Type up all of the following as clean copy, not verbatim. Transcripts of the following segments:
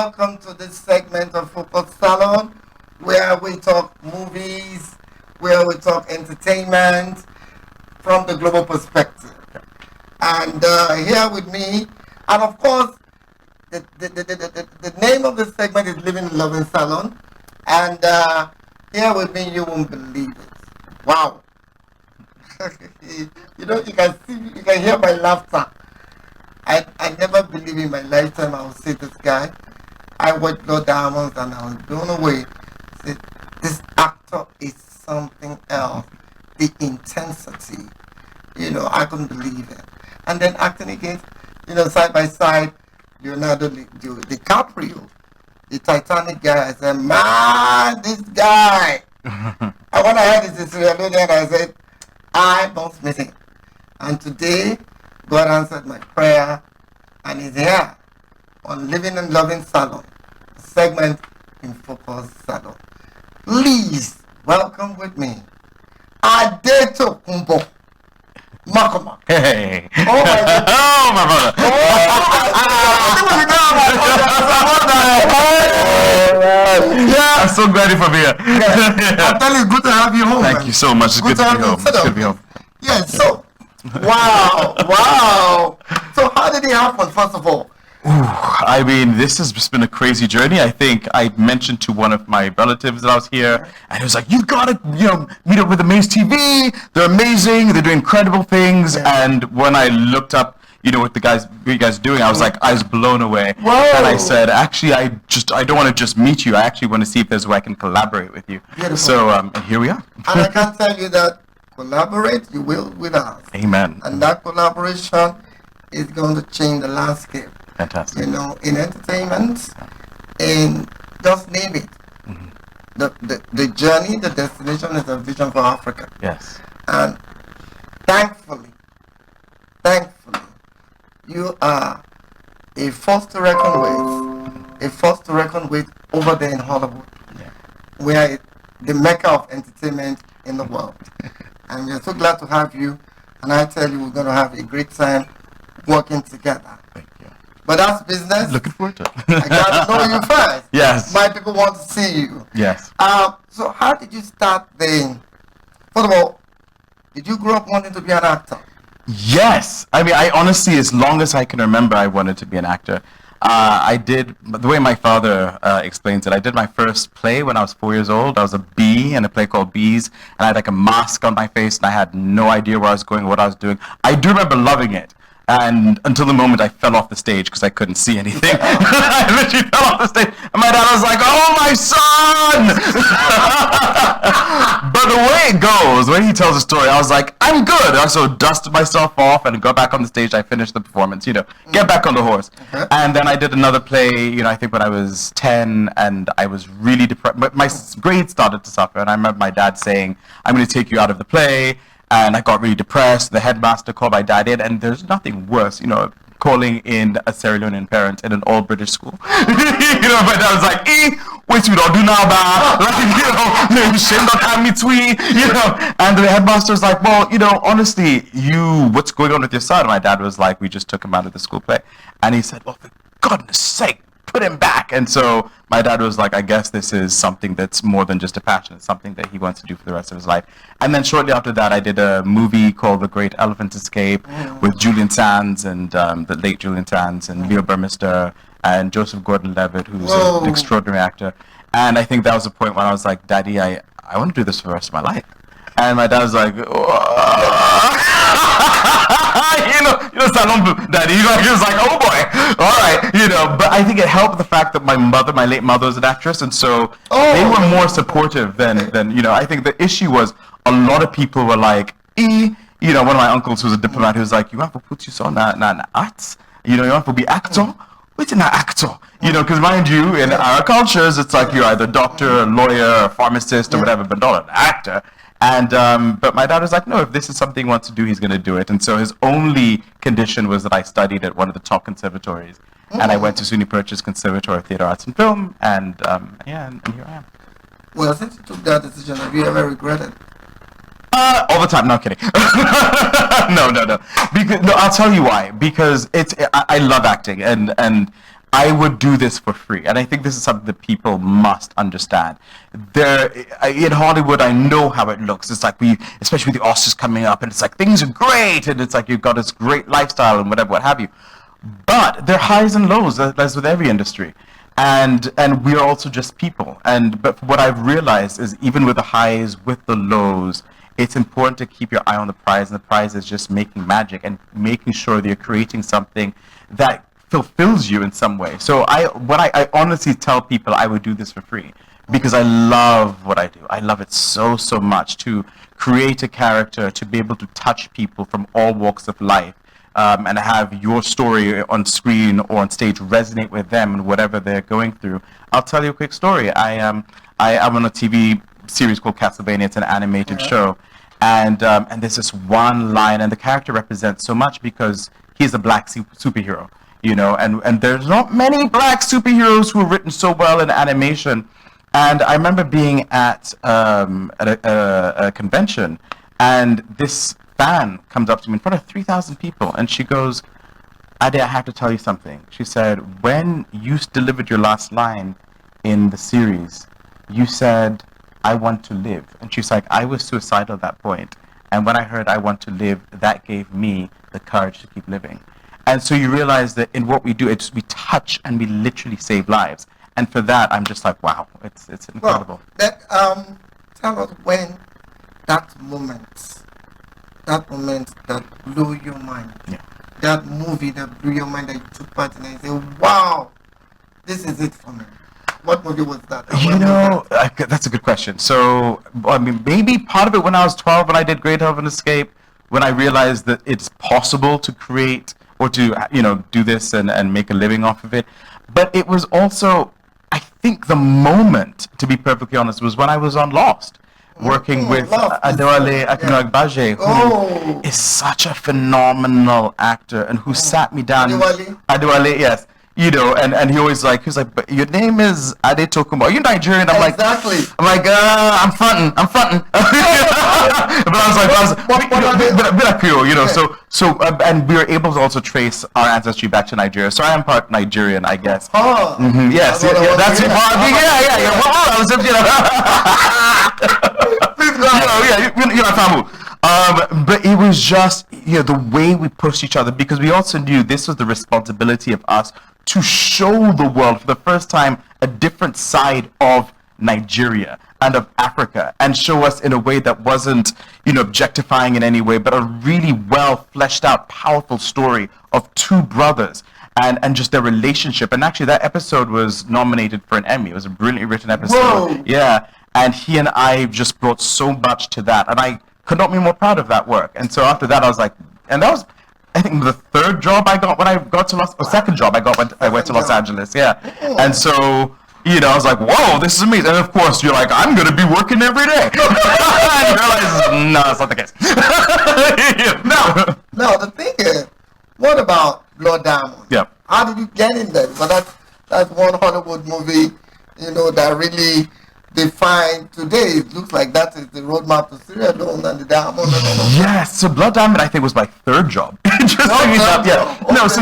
welcome to this segment of Focus Salon, where we talk movies, where we talk entertainment from the global perspective. And here with me, and of course, the name of this segment is Livin N Lovin Salone. And here with me, you won't believe it. Wow. You can hear my laughter. I never believed in my lifetime I would see this guy. I watched Blood Diamonds and I was blown away. See, this actor is something else. The intensity, I couldn't believe it. And then acting against, side by side, Leonardo DiCaprio, the Titanic guy. I said, man, this guy. And when I heard this in Sierra Leone, I said, I must miss it. And today, God answered my prayer and is here on Livin N Lovin Salone, segment in Focus Salon. Please welcome with me Adetokumboh M'Cormack. Hey. Oh my God. Oh my brother. Yeah, I'm so glad you're here. Yeah. I'm telling you, good to have you home. Thank you so much. It's good to be home. It's good to be home. Yeah, so wow. So how did it happen, first of all? I mean, this has just been a crazy journey. I think I mentioned to one of my relatives that I was here, and he was like, "You gotta, meet up with Amaze TV. They're amazing. They're doing incredible things." Yeah. And when I looked up, what you guys are doing, I was like, I was blown away. Whoa. And I said, actually, I don't want to just meet you. I actually want to see if there's a way I can collaborate with you. Beautiful. So, and here we are. And I can tell you that collaborate you will with us. Amen. And that collaboration is going to change the landscape. Fantastic. In entertainment, in just name it. Mm-hmm. The journey, the destination is a vision for Africa. Yes. And thankfully, you are a force to reckon with over there in Hollywood. Yeah. We are the mecca of entertainment in the world. And we're so glad to have you. And I tell you, we're going to have a great time working together. Thank you. But that's business. Looking forward to it. I got to know you first. Yes. My people want to see you. Yes. So how did you start first of all, did you grow up wanting to be an actor? Yes. I mean, I honestly, as long as I can remember, I wanted to be an actor. I did, the way my father explains it, I did my first play when I was 4 years old. I was a bee in a play called Bees, and I had like a mask on my face, and I had no idea where I was going, what I was doing. I do remember loving it. And until the moment I fell off the stage because I couldn't see anything. I literally fell off the stage. And my dad was like, "Oh, my son!" But the way it goes, when he tells the story, I was like, "I'm good." I so dusted myself off and got back on the stage. I finished the performance, get back on the horse. And then I did another play, I think when I was 10, and I was really depressed. But my grades started to suffer. And I remember my dad saying, "I'm going to take you out of the play." And I got really depressed. The headmaster called my dad in, and there's nothing worse, calling in a Sierra Leonean parent in an all British school. My dad was like, wait, we don't do now, like, shame don't have me tweet, And the headmaster was like, well, honestly, what's going on with your son? And my dad was like, we just took him out of the school play. And he said, well, for goodness sake, put him back. And so my dad was like, I guess this is something that's more than just a passion. It's something that he wants to do for the rest of his life. And then shortly after that, I did a movie called The Great Elephant Escape with Julian Sands and the late Julian Sands and Leo Burmester and Joseph Gordon-Levitt, who's an extraordinary actor. And I think that was the point when I was like, Daddy, I want to do this for the rest of my life. And my dad was like, Daddy, he was like, oh boy, all right, But I think it helped the fact that my late mother was an actress, and so they were more supportive than I think the issue was a lot of people were like, one of my uncles who's a diplomat, who was like, you have to put you on an arts, you have to be actor. Wait, an actor, because mind you, in our cultures, it's like you're either a doctor, a lawyer, a pharmacist, or whatever, but not an actor. And but my dad was like, no, if this is something he wants to do, he's going to do it. And so his only condition was that I studied at one of the top conservatories. And I went to SUNY Purchase Conservatory of Theatre Arts and Film, and and here I am. Well, since you took that decision, have you ever regretted? All the time. No, kidding. No. Because I'll tell you why. Because I love acting, and I would do this for free. And I think this is something that people must understand. In Hollywood, I know how it looks. It's like especially with the Oscars coming up, and it's like things are great, and it's like you've got this great lifestyle and whatever, what have you. But there are highs and lows, as with every industry. And we are also just people. But what I've realized is even with the highs, with the lows, it's important to keep your eye on the prize, and the prize is just making magic and making sure that you're creating something that fulfills you in some way. So I honestly tell people I would do this for free because I love what I do. I love it so much to create a character, to be able to touch people from all walks of life, and have your story on screen or on stage resonate with them and whatever they're going through. I'll tell you a quick story. I'm on a TV series called Castlevania. It's an animated show, and there's this one line, and the character represents so much because he's a black superhero, you know, and there's not many black superheroes who are written so well in animation. And I remember being at a convention, and this fan comes up to me in front of 3,000 people, and she goes, Ade, I have to tell you something. She said, when you delivered your last line in the series, you said, I want to live. And she's like, I was suicidal at that point. And when I heard I want to live, that gave me the courage to keep living. And so you realize that in what we do, we touch and we literally save lives. And for that, I'm just like, wow, it's incredible. Well, tell us when that moment that blew your mind, that movie that blew your mind that you took part in, and you say, wow, this is it for me. What movie was that? You know, that's a good question. So, I mean, maybe part of it when I was 12, when I did Great Heaven Escape, when I realized that it's possible to create or to, you know, do this and make a living off of it. But it was also, I think the moment, to be perfectly honest, was when I was on Lost, working with Adetokumboh M'Cormack, who is such a phenomenal actor and who sat me down. Adewale, yes. You know, and he always he was like, but your name is Adetokumboh. Are you Nigerian? I'm exactly. I'm fronting. But I was like, you know, so and we were able to also trace our ancestry back to Nigeria. So I am part Nigerian, I guess. Oh. Mm-hmm. Yes, that's it. But it was just, you know, the way we pushed each other, because we also knew this was the responsibility of us to show the world for the first time a different side of Nigeria and of Africa, and show us in a way that wasn't, you know, objectifying in any way, but a really well fleshed out, powerful story of two brothers and just their relationship. And actually that episode was nominated for an Emmy. It was a brilliantly written episode. Whoa. Yeah. And he and I just brought so much to that, and I could not be more proud of that work. And so after that, I was like, and that was, I think, the third job I got when I got to second job I got when I went to Los Angeles. Yeah. And so, you know, I was like, whoa, this is amazing. And of course, you're like, I'm going to be working every day. And you realize, no, that's not the case. No, the thing is, what about Blood Diamond? Yeah. How did you get in there? Because that's one Hollywood movie, you know, that really defined today. It looks like that is the roadmap to Sierra Leone and the Diamond. Yes, so Blood Diamond, I think, was my third job. So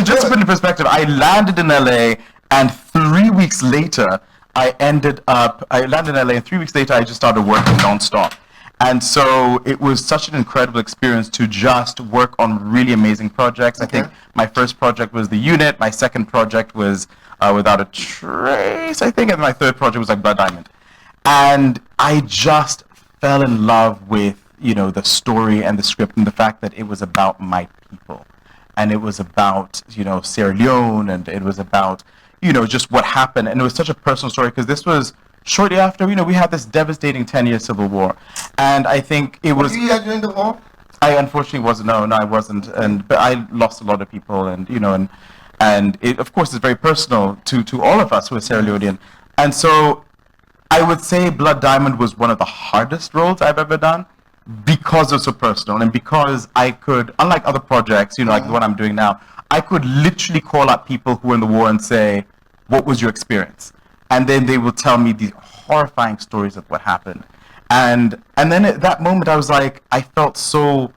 just to put in perspective, I landed in LA, and 3 weeks later, I landed in LA, and 3 weeks later, I just started working nonstop. And so it was such an incredible experience to just work on really amazing projects. I think my first project was The Unit, my second project was Without a Trace, I think, and my third project was like Blood Diamond. And I just fell in love with, you know, the story and the script and the fact that it was about my people. And it was about, you know, Sierra Leone, and it was about, you know, just what happened. And it was such a personal story because this was shortly after, you know, we had this devastating 10-year civil war. And I think it was... Were you during the war? I unfortunately wasn't. No, I wasn't. But I lost a lot of people, and, you know, and it, of course, is very personal to all of us who are Sierra Leonean. And so I would say Blood Diamond was one of the hardest roles I've ever done because it's so personal, and because I could, unlike other projects, you know, like the one I'm doing now, I could literally call up people who were in the war and say, what was your experience? And then they will tell me these horrifying stories of what happened. And then at that moment, I was like, I felt so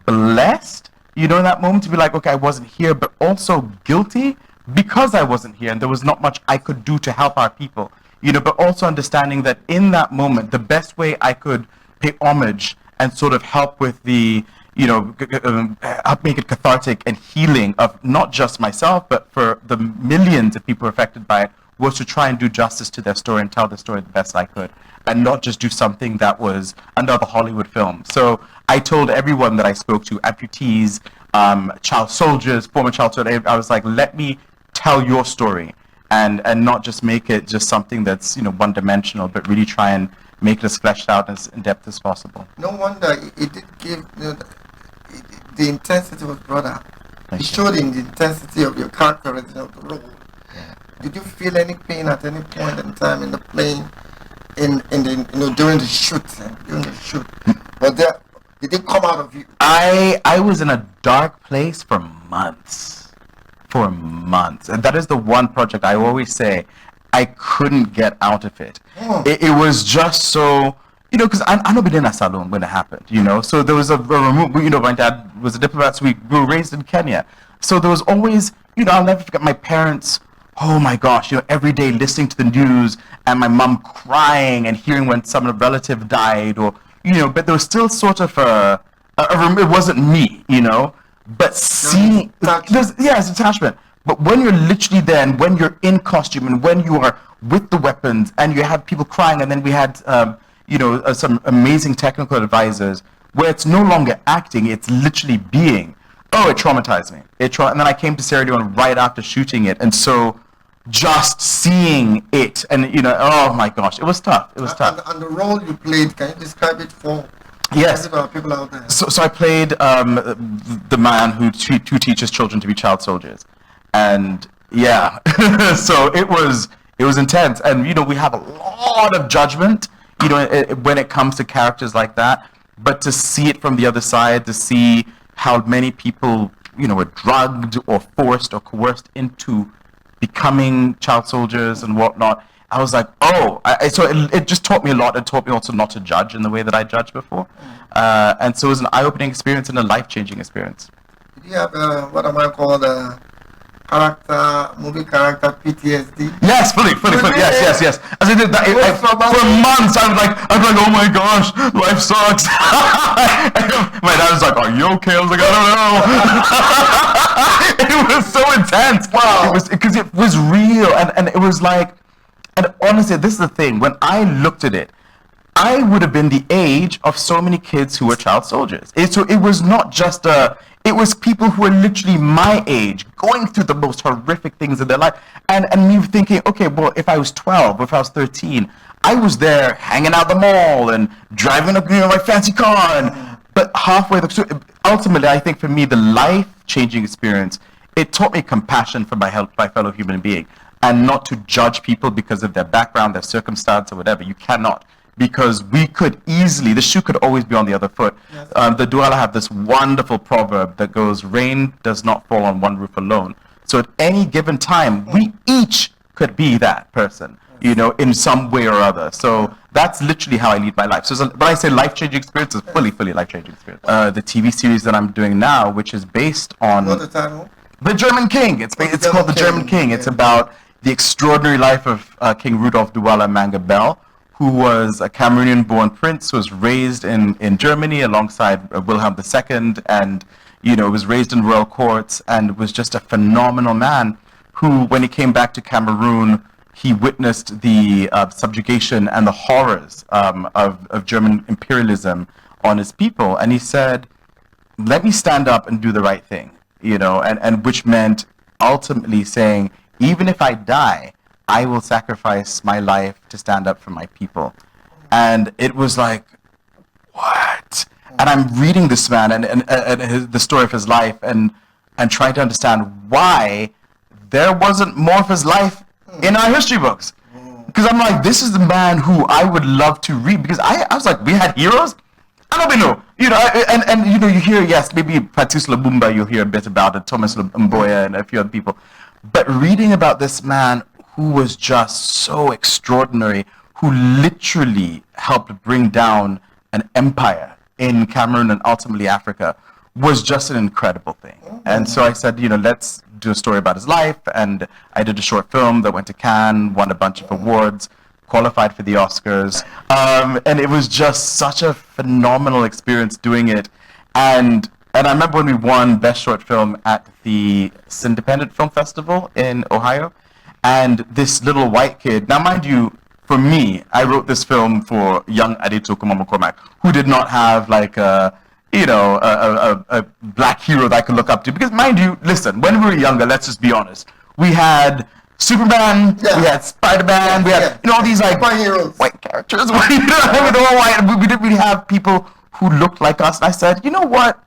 blessed, you know, in that moment to be like, okay, I wasn't here, but also guilty, because I wasn't here and there was not much I could do to help our people, but also understanding that in that moment, the best way I could pay homage and sort of help with the, help make it cathartic and healing of not just myself, but for the millions of people affected by it, was to try and do justice to their story and tell the story the best I could, and not just do something that was another Hollywood film. So I told everyone that I spoke to, amputees, child soldiers, former child soldiers, I was like, let me tell your story, and not just make it just something that's one-dimensional, but really try and make it as fleshed out as in depth as possible. No wonder it did give the intensity was brought out. It showed in the intensity of your characterization of the role. Yeah. Did you feel any pain at any point in time in the plane, during the shoot? But did it come out of you? I was in a dark place for months. And that is the one project I always say I couldn't get out of it. It was just so, because I know been in a salon when it happened, so there was a remote, my dad was a diplomat, so we were raised in Kenya. So there was always, I'll never forget my parents, oh my gosh, every day listening to the news and my mom crying and hearing when some relative died, or, but there was still sort of it wasn't me, but seeing, it's attachment. But when you're literally there and when you're in costume and when you are with the weapons and you have people crying, and then we had, some amazing technical advisors where it's no longer acting, it's literally being. Oh, it traumatized me. And then I came to Sierra Leone right after shooting it. And so just seeing it and, oh my gosh, it was tough. It was tough. And the role you played, can you describe it for people out there? So I played the man who teaches children to be child soldiers. And yeah, so it was intense. And, we have a lot of judgment, when it comes to characters like that. But to see it from the other side, to see how many people, were drugged or forced or coerced into becoming child soldiers and whatnot, I was like, so it just taught me a lot. It taught me also not to judge in the way that I judged before. And so it was an eye-opening experience and a life-changing experience. Did you have what am I called movie character PTSD? Yes, fully. Yes. As I did that, for months, I was like, oh my gosh, life sucks. My dad was like, are you okay? I was like, I don't know. It was so intense. Wow. Because it was real, and it was like, and honestly, this is the thing. When I looked at it, I would have been the age of so many kids who were child soldiers. So it was not just it was people who were literally my age going through the most horrific things in their life. And me thinking, okay, well, if I was 12, or if I was 13, I was there hanging out the mall and driving up, my fancy car. But halfway through, ultimately, I think for me, the life-changing experience, it taught me compassion for my fellow human being, and not to judge people because of their background, their circumstance, or whatever. You cannot. Because we could easily, the shoe could always be on the other foot. Yes. The Douala have this wonderful proverb that goes, rain does not fall on one roof alone. So at any given time, we each could be that person, in some way or other. So that's literally how I lead my life. So when I say life-changing experience, it's fully life-changing experience. The TV series that I'm doing now, which is based on What's the title? The German King. It's called The German King. It's about the extraordinary life of King Rudolf Douala Mangabell, who was a Cameroonian-born prince, who was raised in Germany alongside Wilhelm II, and was raised in royal courts, and was just a phenomenal man who, when he came back to Cameroon, he witnessed the subjugation and the horrors of German imperialism on his people, and he said, let me stand up and do the right thing, and which meant ultimately saying, even if I die, I will sacrifice my life to stand up for my people. And it was like, what? And I'm reading this man and the story of his life and trying to understand why there wasn't more of his life in our history books. Because I'm like, this is the man who I would love to read. Because I was like, we had heroes? I don't know. You hear, yes, maybe Patrice Lumumba, you'll hear a bit about it, Thomas Mboya and a few other people. But reading about this man who was just so extraordinary, who literally helped bring down an empire in Cameroon and ultimately Africa, was just an incredible thing. And so I said, let's do a story about his life, and I did a short film that went to Cannes, won a bunch of awards, qualified for the Oscars, and it was just such a phenomenal experience doing it. And I remember when we won Best Short Film at the Independent Film Festival in Ohio, and this little white kid, now mind you, for me, I wrote this film for young Adetokumboh M'Cormack, who did not have like a black hero that I could look up to. Because mind you, listen, when we were younger, let's just be honest, we had Superman, we had Spider-Man, we had all these like white characters. They're all white. We didn't really have people who looked like us. And I said, you know what?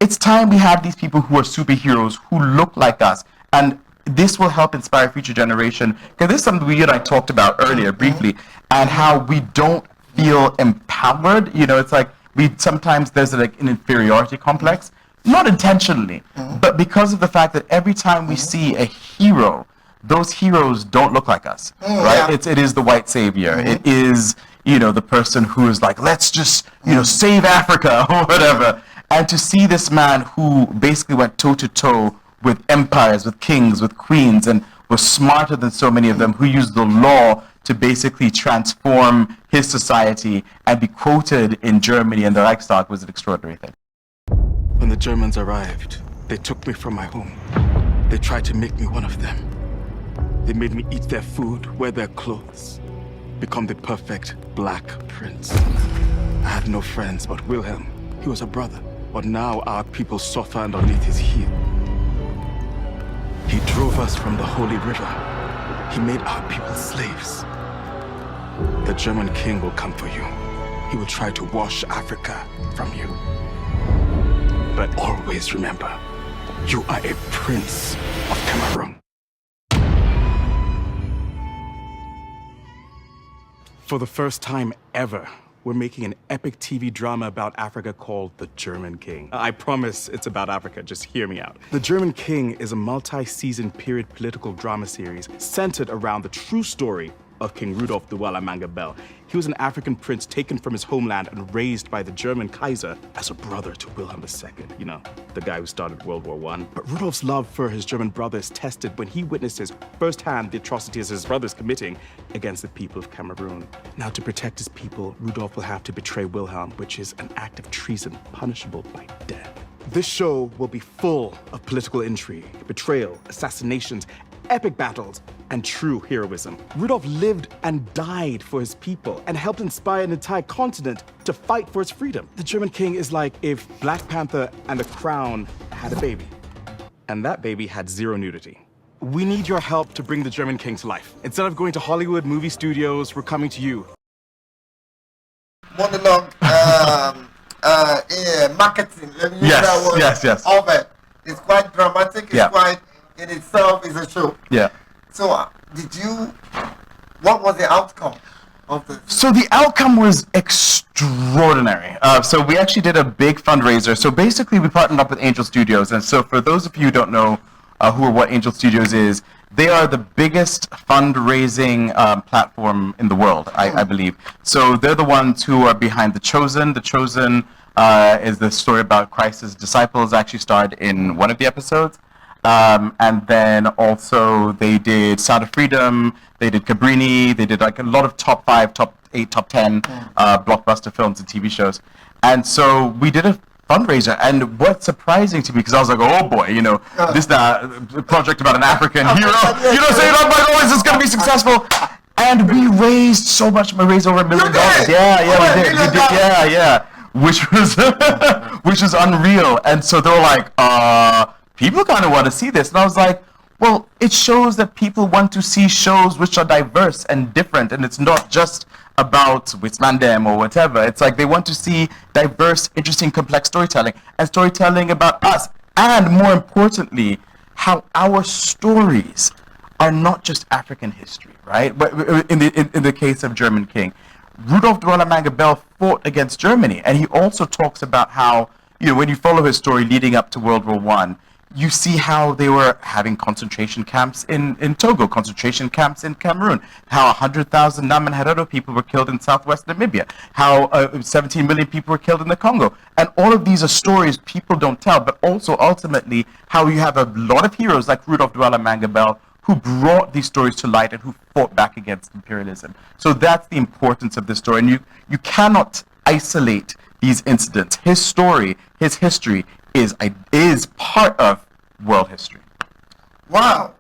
It's time we have these people who are superheroes who look like us, and this will help inspire future generation. Because this is something we and I talked about earlier briefly, and how we don't feel empowered. It's like sometimes there's like an inferiority complex, not intentionally, but because of the fact that every time we see a hero, those heroes don't look like us, right? Yeah. It is the white savior. It is, the person who is like, let's just, save Africa or whatever. And to see this man who basically went toe to toe with empires, with kings, with queens, and was smarter than so many of them, who used the law to basically transform his society and be quoted in Germany and the Reichstag, was an extraordinary thing. When the Germans arrived, they took me from my home. They tried to make me one of them. They made me eat their food, wear their clothes, become the perfect black prince. I had no friends but Wilhelm. He was a brother. But now our people suffer underneath his heel. He drove us from the Holy River. He made our people slaves. The German king will come for you. He will try to wash Africa from you. But always remember, you are a prince of Cameroon. For the first time ever, we're making an epic TV drama about Africa called The German King. I promise it's about Africa, just hear me out. The German King is a multi-season period political drama series centered around the true story of King Rudolf Douala Mangabell. He was an African prince taken from his homeland and raised by the German Kaiser as a brother to Wilhelm II, the guy who started World War I. But Rudolf's love for his German brother is tested when he witnesses firsthand the atrocities his brother's committing against the people of Cameroon. Now, to protect his people, Rudolf will have to betray Wilhelm, which is an act of treason punishable by death. This show will be full of political intrigue, betrayal, assassinations, epic battles, and true heroism. Rudolf lived and died for his people and helped inspire an entire continent to fight for its freedom. The German King is like if Black Panther and the Crown had a baby, and that baby had zero nudity. We need your help to bring the German King to life. Instead of going to Hollywood movie studios, we're coming to you. Monologue, marketing. Yes. Of it. It's quite dramatic. It's quite in itself is a show. Yeah. So, what was the outcome of this? So the outcome was extraordinary. So we actually did a big fundraiser. So basically we partnered up with Angel Studios. And so for those of you who don't know who or what Angel Studios is, they are the biggest fundraising platform in the world, I believe. So they're the ones who are behind The Chosen. The Chosen is the story about Christ's disciples, actually starred in one of the episodes. And then also they did Sound of Freedom, they did Cabrini, they did like a lot of top 5, top 8, top 10 blockbuster films and TV shows. And so we did a fundraiser, and what's surprising to me, because I was like, oh boy, this is a project about an African hero, saying, oh my God, is this going to be successful? And we raised so much, we raised over $1 million. We did. Yeah. Which was unreal. And so they were like, people kind of want to see this. And I was like, well, it shows that people want to see shows which are diverse and different. And it's not just about Wismandem or whatever. It's like they want to see diverse, interesting, complex storytelling. And storytelling about us. And more importantly, how our stories are not just African history, right? But in the case of German King, Rudolf Douala Mangabell fought against Germany. And he also talks about how, when you follow his story leading up to World War I, you see how they were having concentration camps in Togo, concentration camps in Cameroon, how 100,000 Naman people were killed in southwest Namibia, how 17 million people were killed in the Congo. And all of these are stories people don't tell, but also ultimately how you have a lot of heroes like Rudolph Douala Mangabell who brought these stories to light and who fought back against imperialism. So that's the importance of this story. And you cannot isolate these incidents. His story, his history is part of world history. Wow.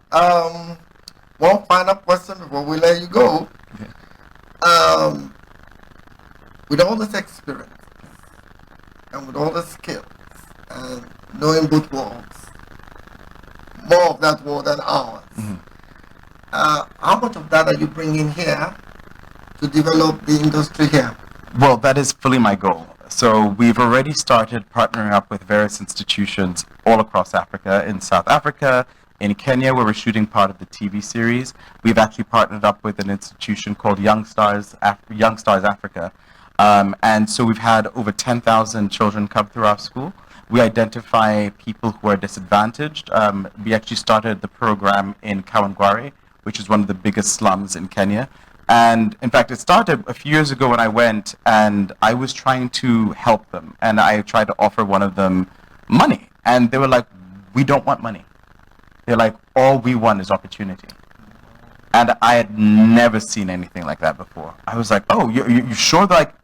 One final question before we let you go. Okay. With all this experience and with all the skills and knowing both worlds, more of that world than ours, how much of that are you bringing here to develop the industry here? Well, that is fully my goal. So we've already started partnering up with various institutions all across Africa. In South Africa, in Kenya, where we're shooting part of the TV series, we've actually partnered up with an institution called Young Stars Africa. And so we've had over 10,000 children come through our school. We identify people who are disadvantaged. We actually started the program in Kawangware, which is one of the biggest slums in Kenya. And in fact, it started a few years ago when I went and I was trying to help them. And I tried to offer one of them money. And they were like, we don't want money. They're like, all we want is opportunity. And I had never seen anything like that before. I was like, oh, you sure? They're like,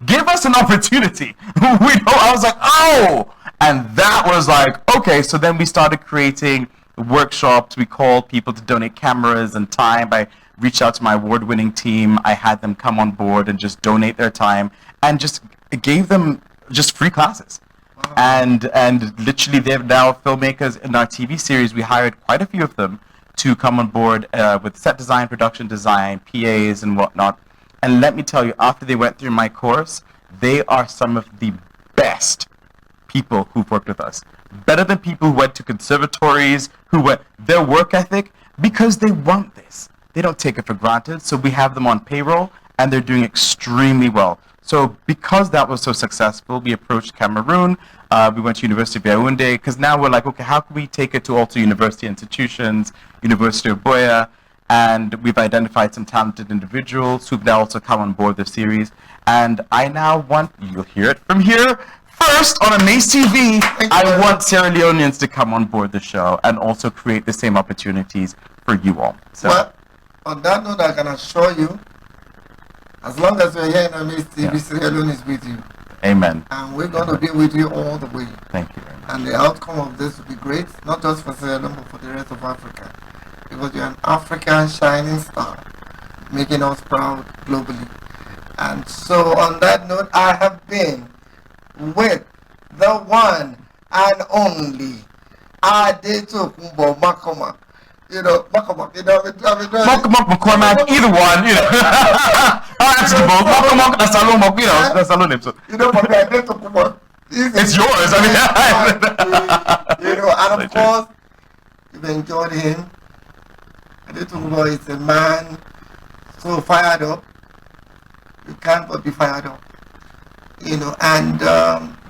give us an opportunity. I was like, oh! And that was like, okay. So then we started creating workshops. We called people to donate cameras and time. I reached out to my award-winning team. I had them come on board and just donate their time and just gave them just free classes. Wow. And literally they're now filmmakers in our TV series. We hired quite a few of them to come on board with set design, production design, PAs and whatnot. And let me tell you, after they went through my course, they are some of the best people who've worked with us. Better than people who went to conservatories, their work ethic, because they want this. They don't take it for granted. So we have them on payroll and they're doing extremely well. So because that was so successful, we approached Cameroon. We went to University of Yaoundé because now we're like, okay, how can we take it to also university institutions, University of Boya, and we've identified some talented individuals who've now also come on board the series. And I now want, you'll hear it from here first on Amaze TV, I want Sierra Leoneans to come on board the show and also create the same opportunities for you all. So. Well, on that note, I can assure you, as long as we're here in Amaze TV, Sierra Leone is with you. Amen. And we're going to be with you all the way. Thank you very much. And the outcome of this will be great, not just for Sierra Leone, but for the rest of Africa. Because you're an African shining star, making us proud globally. And so on that note, I have been with the one and only Adetokumboh M'Cormack. You know, M'Cormack, you know, M'Cormack, M'Cormack, either one, you know. M'Cormack, the Salone, you know, the Salone name. So. You know, for me, Adetokumboh, it's yours. I mean, you know, and of course, you've enjoyed him. Adetokumboh is a man so fired up. You can't but be fired up. You know, and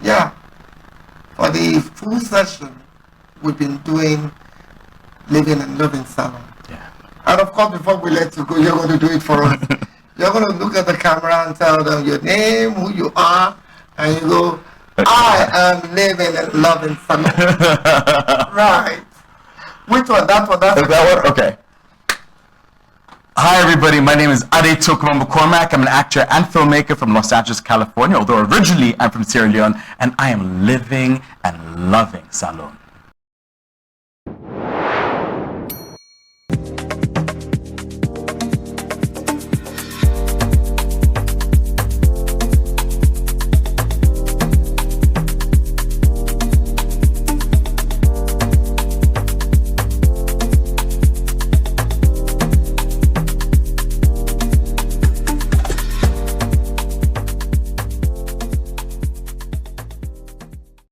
yeah, for the full session, we've been doing Livin N Lovin Salone. Yeah. And of course, before we let you go, you're going to do it for us. You're going to look at the camera and tell them your name, who you are, and you go, I am Livin N Lovin Salone. Right. Which one? That one? That's is that one? Okay. Hi everybody, my name is Adetokumboh M'Cormack. I'm an actor and filmmaker from Los Angeles, California, although originally I'm from Sierra Leone, and I am living and loving Salone.